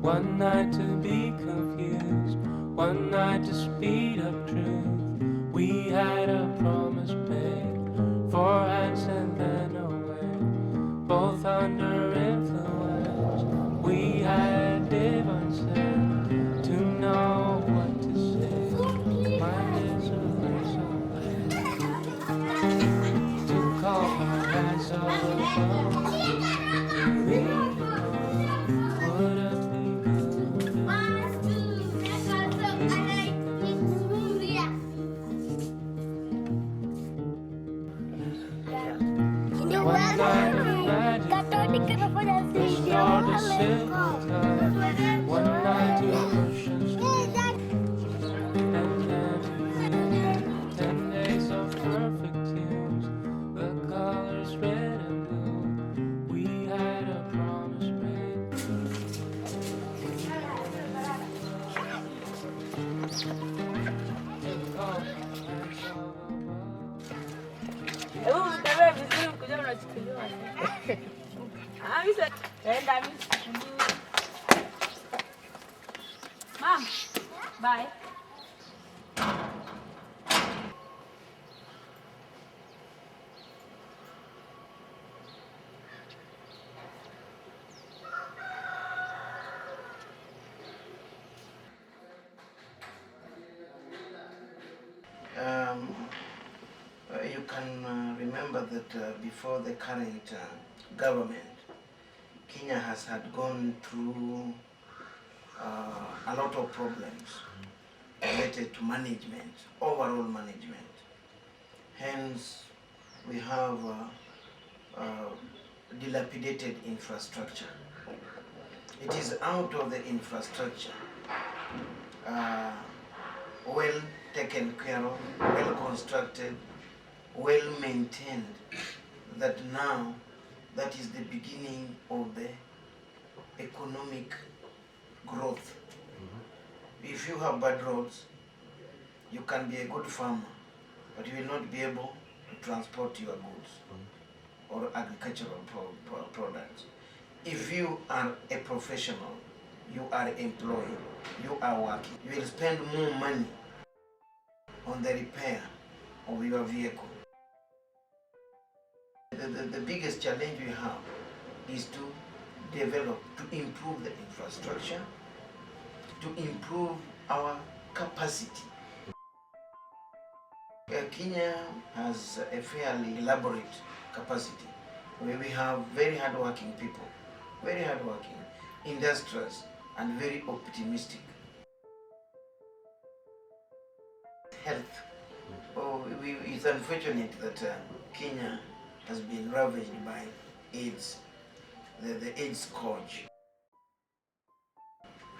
One night to be confused, one night to speed up truth. We had a promise made, 4 hands and then away, both under influence. We had divine sense to know what to say. Mine is a place to call my eyes all above. Leave would have been good. One night of magic, restored the silver tide. One night to push and squeeze, and then 10 days of perfect tunes. The colors red and blue. We had a promise made. Mom, bye. You can remember that before the current government, Kenya has had gone through a lot of problems related to management, overall management. Hence, we have dilapidated infrastructure. It is out of the infrastructure, well taken care of, well constructed, well maintained, that now that is the beginning of the economic growth. If you have bad roads, you can be a good farmer, but you will not be able to transport your goods or agricultural products. If you are a professional, you are employed, you are working, you will spend more money on the repair of your vehicle. The biggest challenge we have is to develop, to improve the infrastructure, to improve our capacity. Kenya has a fairly elaborate capacity where we have very hardworking people, very hardworking, industrious, and very optimistic. Health. It's unfortunate that Kenya has been ravaged by AIDS, the AIDS scourge.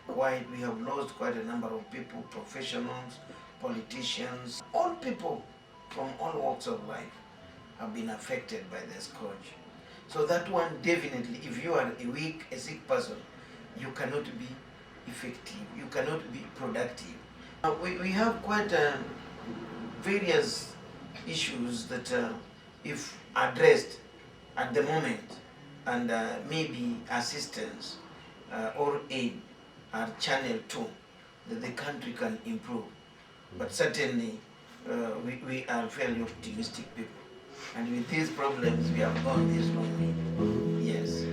Why we have lost quite a number of people, professionals, politicians, all people from all walks of life have been affected by the scourge. So that one definitely, if you are a weak, a sick person, you cannot be effective, you cannot be productive. We have quite various issues that if addressed at the moment and maybe assistance or aid are channeled to, that the country can improve. But certainly we are fairly optimistic people. And with these problems, we have gone this long way. Yes.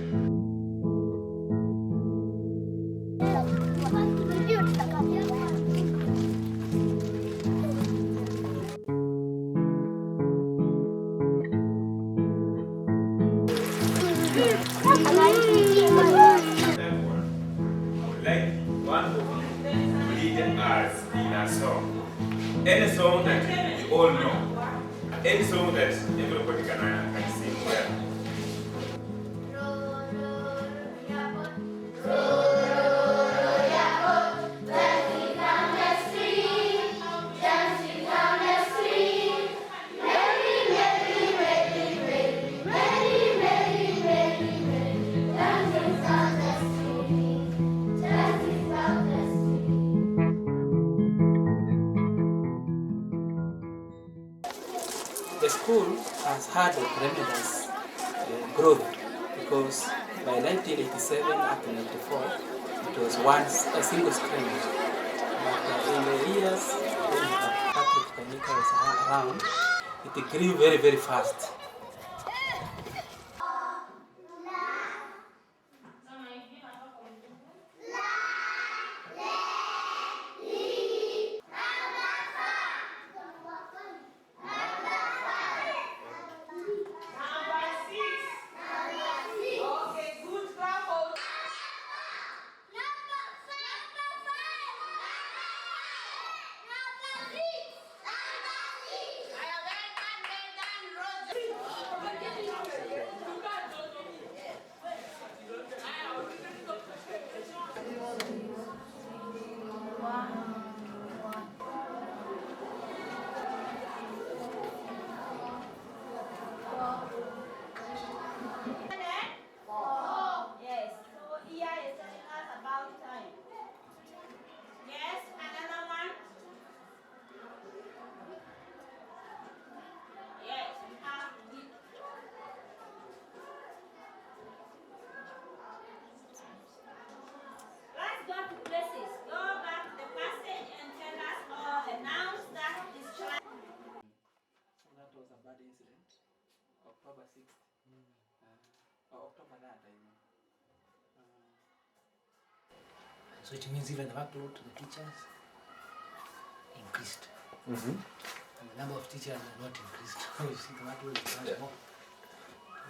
Any song that we all know, any song that everybody can sing well. The school has had a tremendous growth because by 1987 up to 94, it was once a single screen. But in the years when Patrick Kanika was around, it grew very, very fast. Yes. So here is telling us about time. Yes, another one. Yes, we have it. Let's go to places. Go back to the passage and tell us all the nouns that is trying. So that was a bad incident, October 6th, or October that, I mean. So it means even the workload to the teachers increased. And the number of teachers are not increased. You see the workload is much more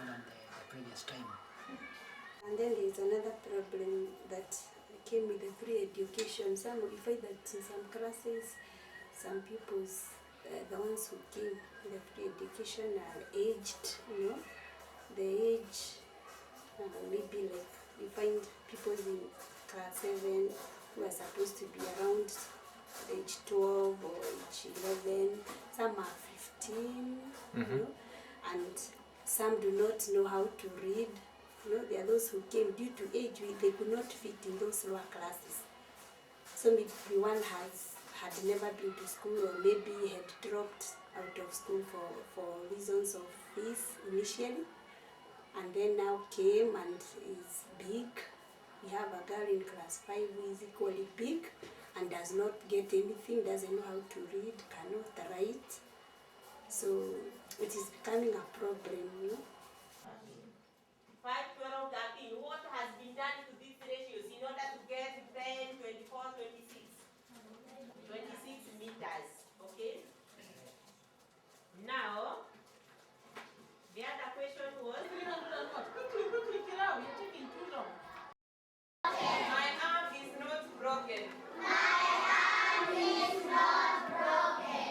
than the previous time. And then there is another problem that came with the free education. Some we find that in some classes, some people's the ones who came with the free education are aged, the age maybe like you find people in class 7 who are supposed to be around age 12 or age 11, some are 15, and some do not know how to read. There are those who came due to age, they could not fit in those lower classes. So maybe one had never been to school, or maybe had dropped out of school for reasons of fees initially, and then now came and is big. We have a girl in class 5 who is equally big and does not get anything, doesn't know how to read, cannot write. So it is becoming a problem, 5, 12, 13. What has been done to these ratios in order to get 10, 24, 26? 26 meters, okay? Now, the other question was... Quickly, you're taking too long. My arm is not broken.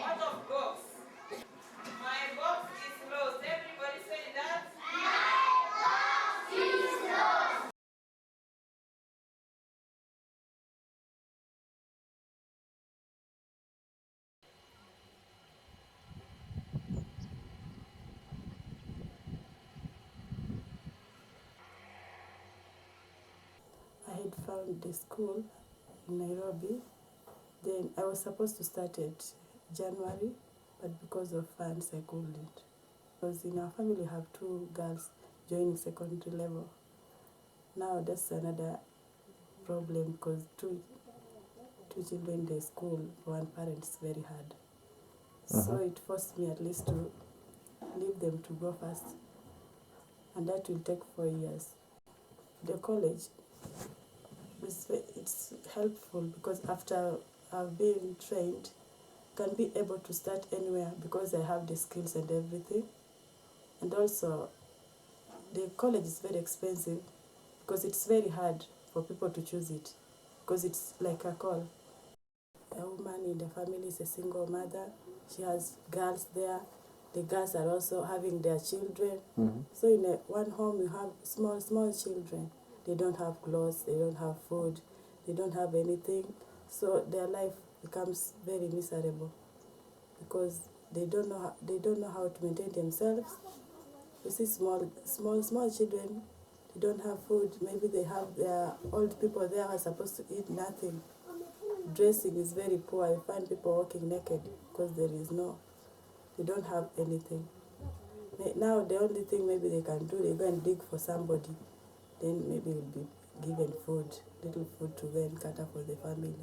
What of box? My box is lost. Everybody say that. I had found the school in Nairobi. Then I was supposed to start it January, but because of funds I couldn't. Because in our family we have 2 girls joining secondary level. Now that's another problem, because two children in the school for one parent is very hard. So it forced me at least to leave them to go first, and that will take 4 years. The college, it's helpful because after I've been trained, can be able to start anywhere because I have the skills and everything. And also, the college is very expensive because it's very hard for people to choose it, because it's like a call. A woman in the family is a single mother. She has girls there. The girls are also having their children. So in one home you have small children. They don't have clothes, they don't have food, they don't have anything. So their life becomes very miserable because they don't know how to maintain themselves. You see small children, they don't have food. Maybe they have their old people there who are supposed to eat nothing. Dressing is very poor. I find people walking naked because they don't have anything. Now the only thing maybe they can do, they go and dig for somebody. Then maybe given food, little food to then cater for the family.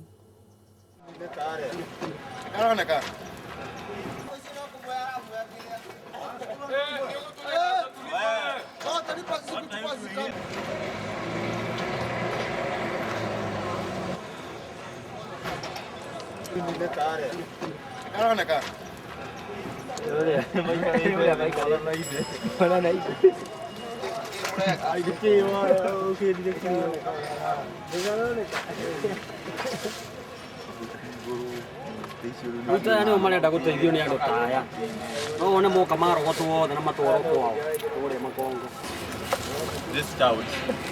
These child,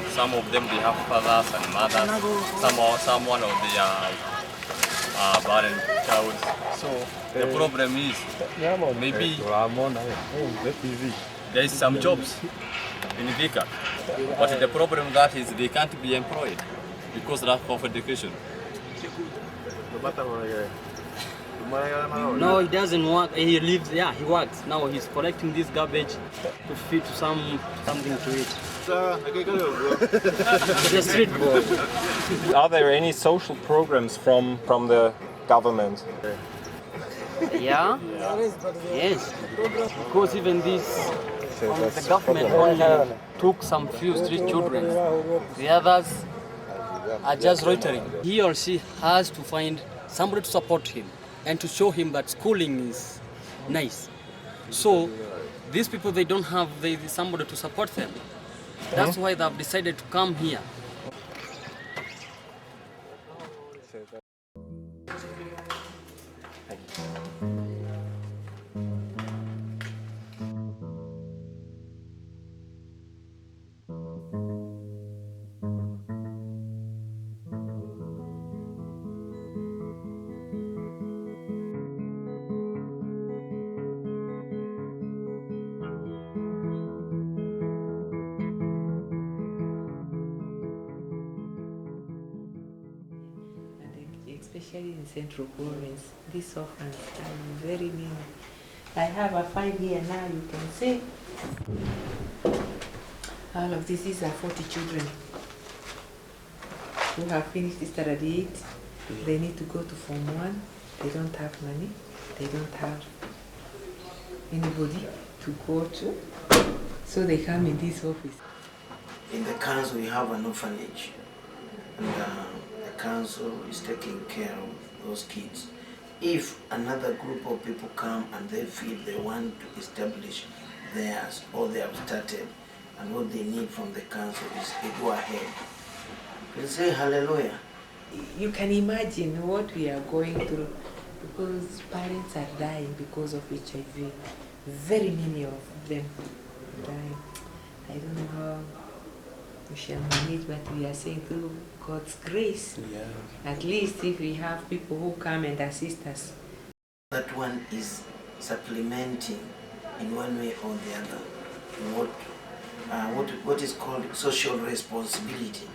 some of them they have fathers and mothers, someone of the barren child. So the problem is maybe there is some jobs in Vika, but the problem that is they can't be employed because lack of education. No, he doesn't work. He lives, yeah, he works. Now he's collecting this garbage to feed something to eat. He's a street boy. Are there any social programs from the government? Yeah? Yes. Because even this, the government only took some few street children. The others are just loitering. He or she has to find somebody to support him and to show him that schooling is nice. So these people, they don't have somebody to support them. That's why they've decided to come here. Especially in Central Province, these orphans are very many. I have a file here now, you can see. All of these are 40 children who have finished study 8. They need to go to Form 1. They don't have money. They don't have anybody to go to. So they come in this office. In the council, we have an orphanage. And the council is taking care of those kids. If another group of people come and they feel they want to establish theirs or they have started, and what they need from the council is they go ahead. We'll say hallelujah. You can imagine what we are going through because parents are dying because of HIV. Very many of them dying. I don't know how we shall manage, but we are saying through God's grace, at least if we have people who come and assist us. That one is supplementing in one way or the other what is called social responsibility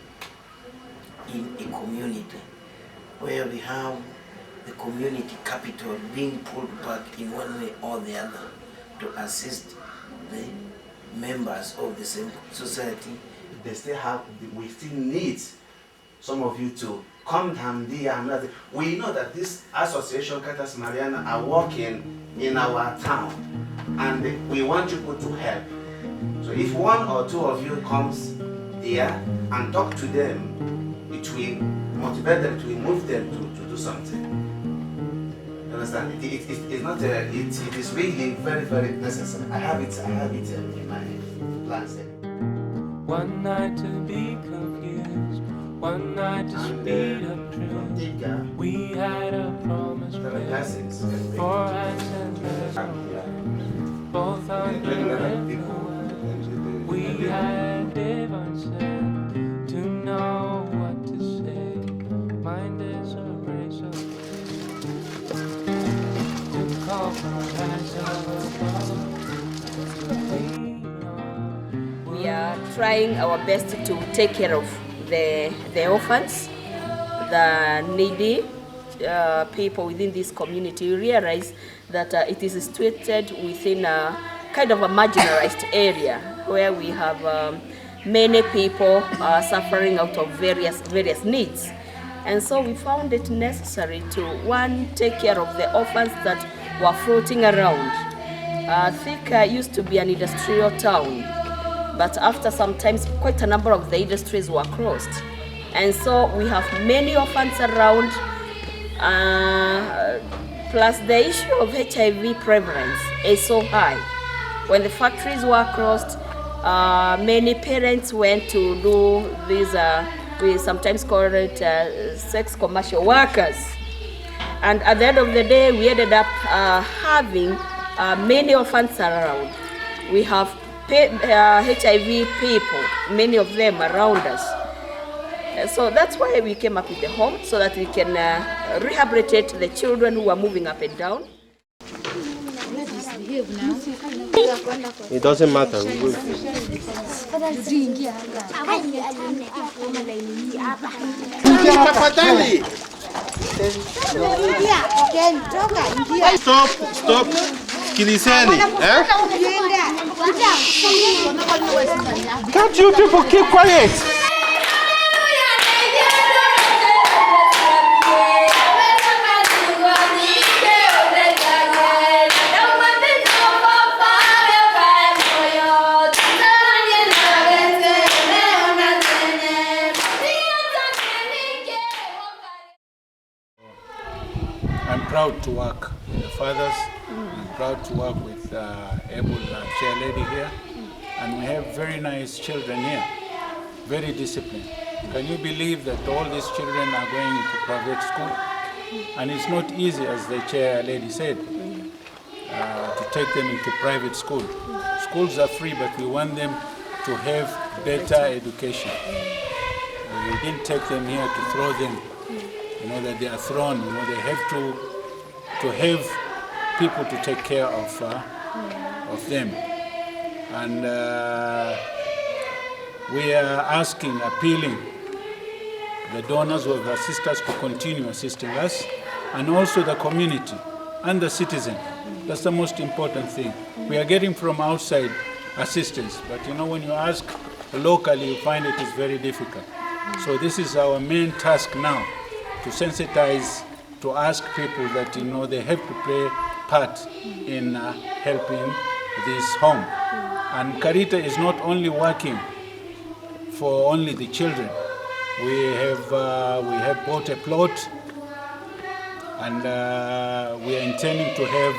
in a community, where we have the community capital being pulled back in one way or the other to assist the members of the same society. They still have, we still need some of you to come down there and we know that this association, Catas Mariana, are working in our town and we want you to help. So if one or two of you comes here and talk to them, it will motivate them, it will move them to do something. You understand? It's not it is really very, very necessary. I have it in my plans. One night to be confused, one night to speed up truth. We had a promise made for hands and legs, both under influence. We had divine sense to know what to say. Mind is a razor to compromise We are trying our best to take care of the orphans, the needy people within this community. We realize that it is situated within a kind of a marginalized area where we have many people are suffering out of various needs. And so we found it necessary to, one, take care of the orphans that were floating around. Thika used to be an industrial town, but after some time, quite a number of the industries were closed. And so we have many orphans around, plus the issue of HIV prevalence is so high. When the factories were closed, many parents went to do these, we sometimes call it sex commercial workers. And at the end of the day, we ended up having many orphans around. We have HIV people, many of them around us. So that's why we came up with the home, so that we can rehabilitate the children who are moving up and down. It doesn't matter. Stop. Sikilizeni. Can't you people keep quiet? I'm proud to work with the fathers. I'm proud to work with able chair lady here, and we have very nice children here, very disciplined. Can you believe that all these children are going into private school? And it's not easy, as the chair lady said, to take them into private school. Schools are free, but we want them to have better education. We didn't take them here to throw them. You know, that they are thrown, you know, they have to have people to take care of them. And we are asking, appealing the donors who have assisted us to continue assisting us, and also the community and the citizen. That's the most important thing. We are getting from outside assistance, but you know, when you ask locally, you find it is very difficult. So this is our main task now, to sensitize, to ask people that, you know, they have to play part in helping this home. And Carita is not only working for only the children. We have bought a plot, and we are intending to have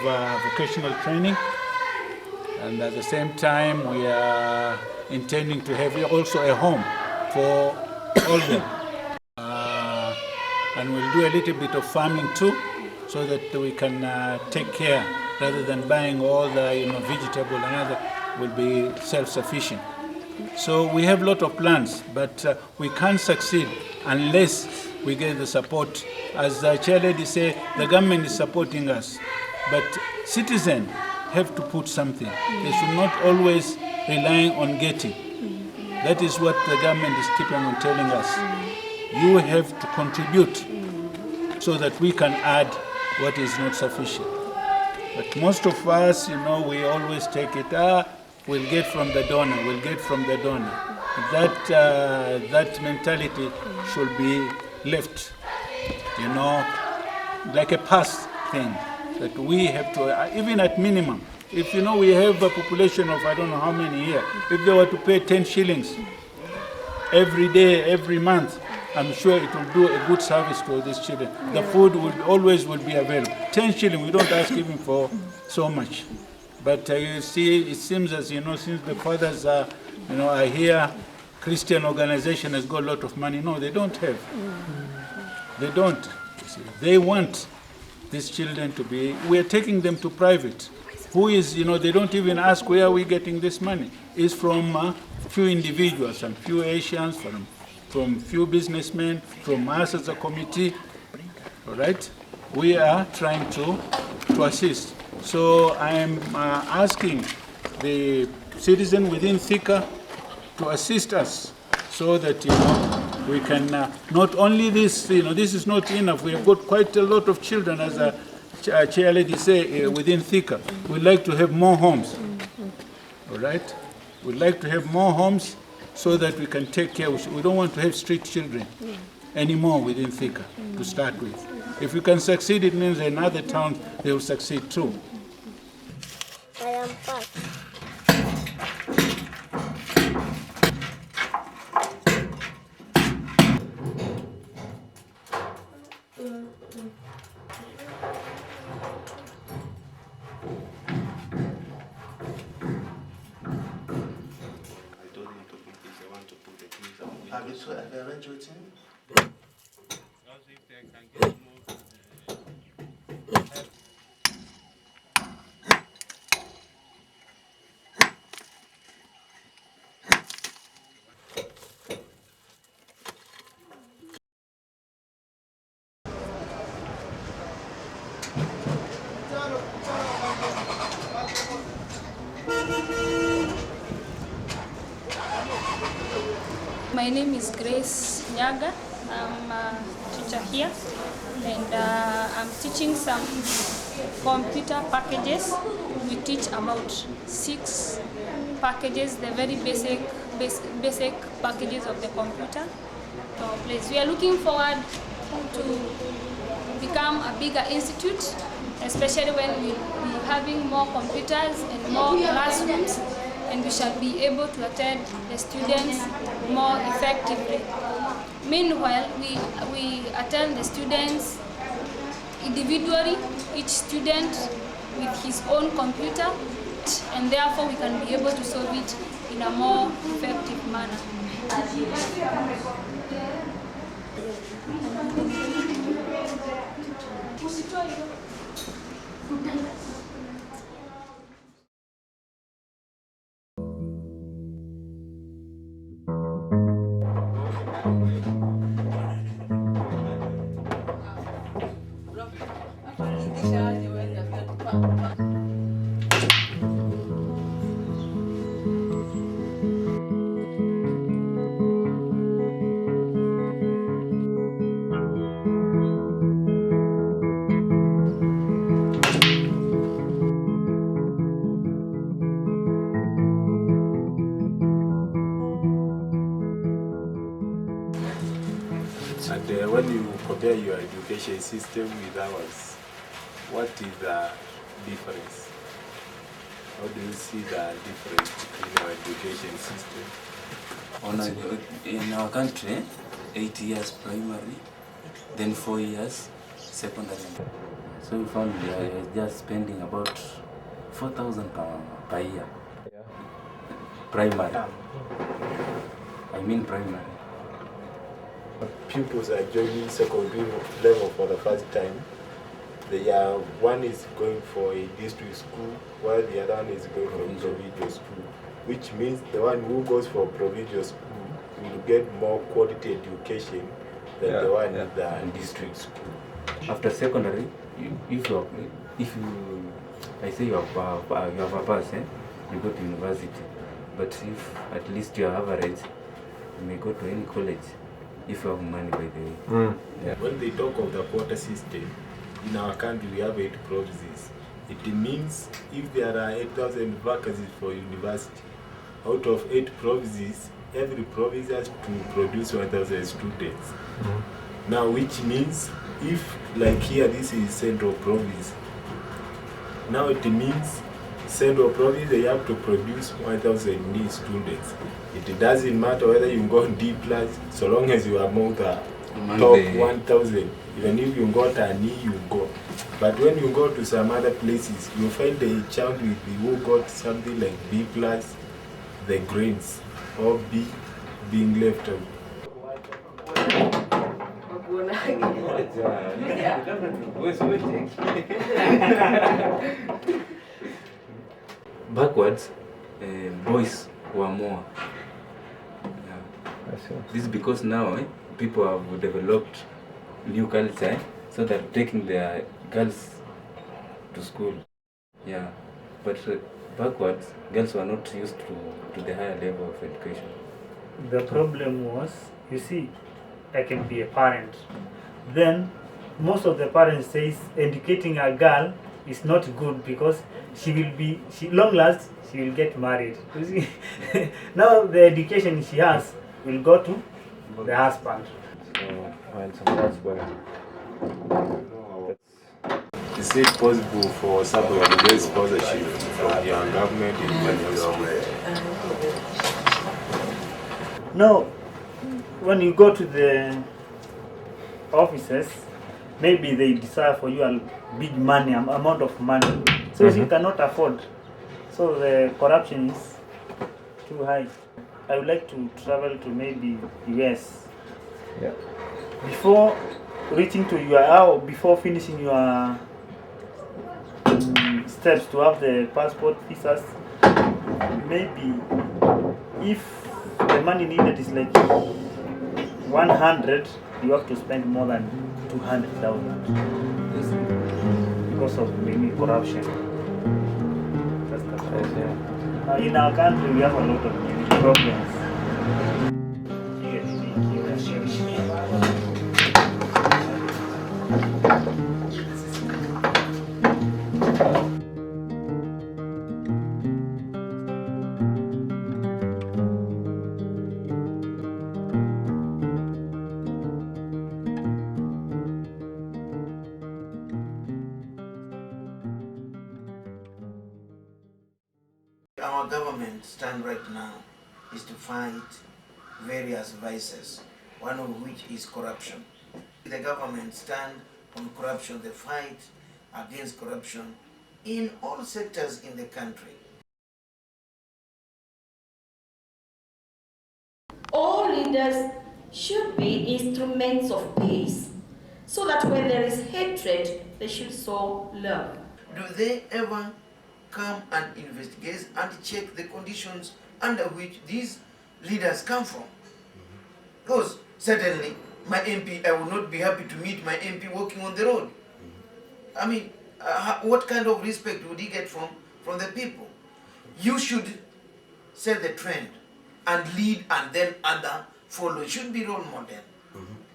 vocational training. And at the same time, we are intending to have also a home for all them. And we'll do a little bit of farming too, so that we can take care, rather than buying all the, you know, vegetable and other, will be self-sufficient. So we have a lot of plans, but we can't succeed unless we get the support. As the chair lady said, the government is supporting us, but citizens have to put something. They should not always rely on getting. That is what the government is keeping on telling us. You have to contribute so that we can add what is not sufficient. But most of us, you know, we always take it, we'll get from the donor, we'll get from the donor. That mentality should be left, you know, like a past thing, that we have to, even at minimum, if, you know, we have a population of I don't know how many here, if they were to pay 10 shillings every day, every month, I'm sure it will do a good service to these children. The food will always be available. 10 shillings, we don't ask even for so much. But you see, it seems as, you know, since the fathers are, you know, are here, Christian organization has got a lot of money. No, they don't have. They don't. They want these children to be, we're taking them to private. Who is, you know, they don't even ask where are we getting this money. It's from few individuals and few Asians, from few businessmen, from us as a committee, all right? We are trying to assist. So I am asking the citizen within Thika to assist us, so that, you know, we can, not only this, you know, this is not enough. We have got quite a lot of children, as a chair lady say, within Thika. We'd like to have more homes, all right? We'd like to have more homes, so that we can take care. We don't want to have street children anymore within Thika to start with. If we can succeed, it means in other towns they will succeed too. I am fat. Have you arranged with him? My name is Grace Nyaga. I'm a teacher here, and I'm teaching some computer packages. We teach about 6 packages, the very basic packages of the computer. So please, we are looking forward to become a bigger institute, especially when we be having more computers and more classrooms, and we shall be able to attend the students more effectively. Meanwhile, we attend the students individually, each student with his own computer, and therefore we can be able to solve it in a more effective manner. And when you compare your education system with ours, what is the difference? How do you see the difference between our education system? In our country, 8 years primary, then 4 years secondary. So we found we are just spending about 4,000 per year. Primary. I mean primary. Pupils are joining secondary level for the first time. One is going for a district school, while the other one is going for a provincial school, which means the one who goes for provincial school will get more quality education than the one in the district school. After secondary, if you I say you have a pass, you go to university. But if at least you are average, you may go to any college if you have money, by the way. When they talk of the quota system, in our country we have 8 provinces. It means if there are 8,000 vacancies for university, out of 8 provinces, every province has to produce 1,000 students. Now, which means if, like here, this is central province, now it means central province, they have to produce 1,000 new students. It doesn't matter whether you got D+, so long as you are among the top 1,000. Even if you got an E, you go. But when you go to some other places, you find a child who got something like B+, the grades, or B being left out. Backwards, boys were more. This is because now people have developed new culture, so they're taking their girls to school. Yeah, but backwards, girls were not used to the higher level of education. The problem was, you see, I can be a parent. Then most of the parents says educating a girl is not good because she will be, long last, she will get married. You see? Now the education she has will go to the husband. Is it possible for someone to get sponsorship from your government in your school? No, when you go to the offices, maybe they decide for you a big money, amount of money. So you cannot afford. So the corruption is too high. I would like to travel to maybe US. Yeah. Before reaching to your, before finishing your steps to have the passport, visas, maybe if the money needed is like 100, you have to spend more than 200,000 because of maybe corruption. That's corruption. In our country, we have a lot of problems. Our government stand right now is to fight various vices, one of which is corruption. The government stand on corruption, the fight against corruption in all sectors in the country. All leaders should be instruments of peace, so that when there is hatred, they should sow love. Do they ever come and investigate and check the conditions under which these leaders come from? Because certainly my MP, I would not be happy to meet my MP walking on the road. I mean, what kind of respect would he get from the people? You should set the trend and lead, and then other follow. You should be role model.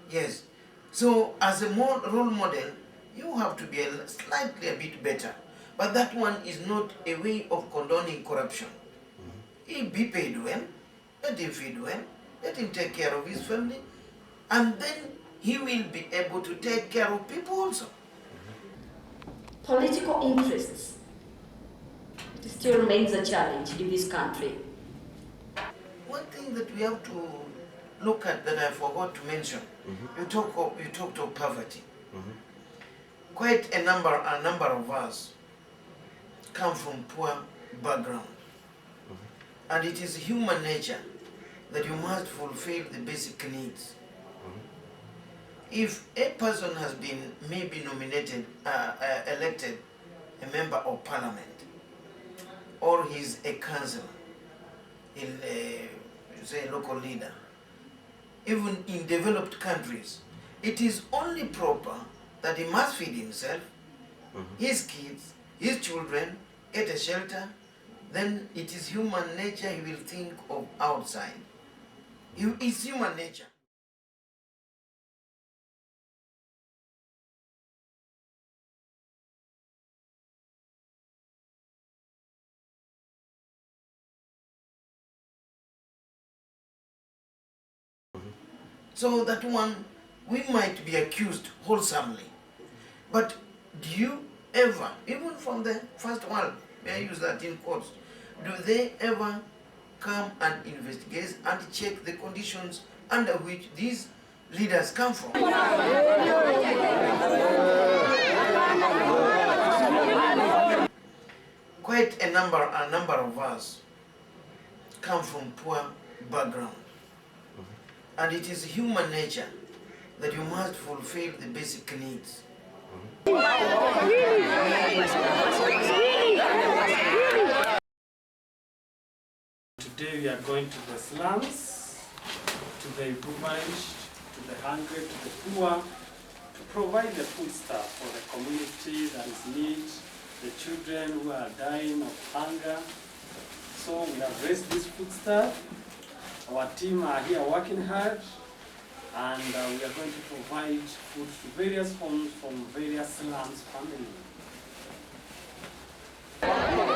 Yes. So as a role model, you have to be slightly a bit better. But that one is not a way of condoning corruption. He be paid well, let him feed well, let him take care of his family, and then he will be able to take care of people also. Political interests still remains a challenge in this country. One thing that we have to look at that I forgot to mention, you talked of poverty. Quite a number of us come from poor background. And it is human nature that you must fulfill the basic needs. If a person has been maybe nominated, elected a member of parliament, or he's a councillor, in say local leader, even in developed countries, it is only proper that he must feed himself, his kids, his children, get a shelter. Then it is human nature he will think of outside. It's human nature. So that one, we might be accused wholesomely. But do you ever, even from the first world, may I use that in quotes, do they ever come and investigate and check the conditions under which these leaders come from? Quite a number of us come from poor background. And it is human nature that you must fulfill the basic needs. Today we are going to the slums, to the impoverished, to the hungry, to the poor, to provide the food stuff for the community that is in need, the children who are dying of hunger. So we have raised this food stuff. Our team are here working hard, and we are going to provide food to various homes from various slums families. Thank you.